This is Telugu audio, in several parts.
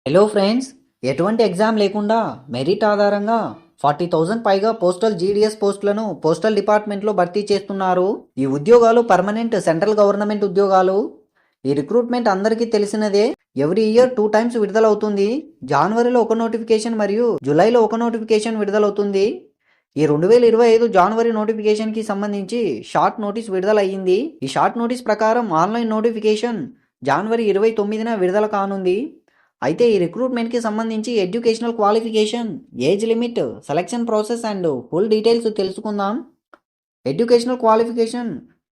హలో ఫ్రెండ్స్, ఎటువంటి ఎగ్జామ్ లేకుండా మెరిట్ ఆధారంగా 40,000 పైగా పోస్టల్ జీడీఎస్ పోస్టులను పోస్టల్ డిపార్ట్మెంట్లో భర్తీ చేస్తున్నారు. ఈ ఉద్యోగాలు పర్మనెంట్ సెంట్రల్ గవర్నమెంట్ ఉద్యోగాలు. ఈ రిక్రూట్మెంట్ అందరికీ తెలిసినదే. ఎవ్రీ ఇయర్ 2 టైమ్స్ విడుదలవుతుంది. జనవరిలో ఒక నోటిఫికేషన్ మరియు జూలైలో ఒక నోటిఫికేషన్ విడుదలవుతుంది. ఈ 2025 జనవరి నోటిఫికేషన్కి సంబంధించి షార్ట్ నోటీస్ విడుదలయ్యింది. ఈ షార్ట్ నోటీస్ ప్రకారం ఆన్లైన్ నోటిఫికేషన్ జనవరి 29న విడుదల కానుంది. అయితే ఈ రిక్రూట్మెంట్కి సంబంధించి educational qualification, age limit, selection process and full details తెలుసుకుందాం. ఎడ్యుకేషనల్ క్వాలిఫికేషన్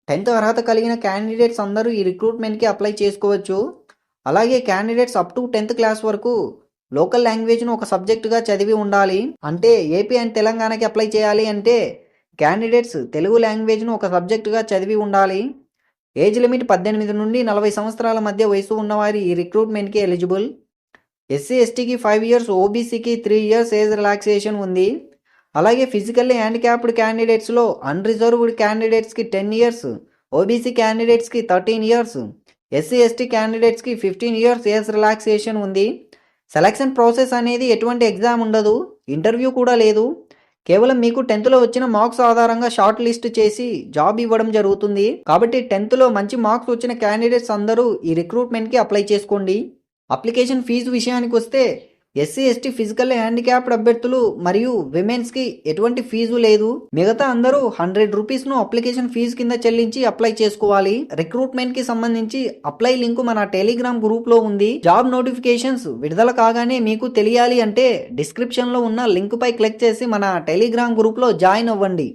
10th అర్హత కలిగిన క్యాండిడేట్స్ అందరూ ఈ రిక్రూట్మెంట్కి అప్లై చేసుకోవచ్చు. అలాగే candidates up to 10th class వరకు లోకల్ లాంగ్వేజ్ను ఒక సబ్జెక్టుగా చదివి ఉండాలి. అంటే ఏపీ అండ్ తెలంగాణకి అప్లై చేయాలి అంటే క్యాండిడేట్స్ తెలుగు లాంగ్వేజ్ను ఒక సబ్జెక్టుగా చదివి ఉండాలి. ఏజ్ లిమిట్ 18 నుండి 40 సంవత్సరాల మధ్య వయసు ఉన్నవారు ఈ రిక్రూట్మెంట్కి ఎలిజిబుల్. ఎస్సీ ఎస్టీకి 5 ఇయర్స్, ఓబీసీకి 3 ఇయర్స్ ఏజ్ రిలాక్సేషన్ ఉంది. అలాగే ఫిజికల్లీ హ్యాండిక్యాప్డ్ క్యాండిడేట్స్లో అన్రిజర్వ్డ్ క్యాండిడేట్స్కి 10 ఇయర్స్, ఓబీసీ క్యాండిడేట్స్కి 13 ఇయర్స్, ఎస్సీ ఎస్టీ క్యాండిడేట్స్కి 15 ఇయర్స్ ఏజ్ రిలాక్సేషన్ ఉంది. సెలక్షన్ ప్రాసెస్ అనేది ఎటువంటి ఎగ్జామ్ ఉండదు, ఇంటర్వ్యూ కూడా లేదు. కేవలం మీకు 10thలో వచ్చిన మార్క్స్ ఆధారంగా షార్ట్ లిస్ట్ చేసి జాబ్ ఇవ్వడం జరుగుతుంది. కాబట్టి 10thలో మంచి మార్క్స్ వచ్చిన క్యాండిడేట్స్ అందరూ ఈ రిక్రూట్మెంట్కి అప్లై చేసుకోండి. అప్లికేషన్ ఫీజు విషయానికి వస్తే ఎస్సీ ఎస్టీ ఫిజికల్ హ్యాండిక్యాప్డ్ అభ్యర్థులు మరియు విమెన్స్కి ఎటువంటి ఫీజు లేదు. మిగతా అందరూ 100 రూపీస్ను అప్లికేషన్ ఫీజు కింద చెల్లించి అప్లై చేసుకోవాలి. రిక్రూట్మెంట్కి సంబంధించి అప్లై లింక్ మన టెలిగ్రామ్ గ్రూప్లో ఉంది. జాబ్ నోటిఫికేషన్స్ విడుదల కాగానే మీకు తెలియాలి అంటే డిస్క్రిప్షన్లో ఉన్న లింక్ పై క్లిక్ చేసి మన టెలిగ్రామ్ గ్రూప్లో జాయిన్ అవ్వండి.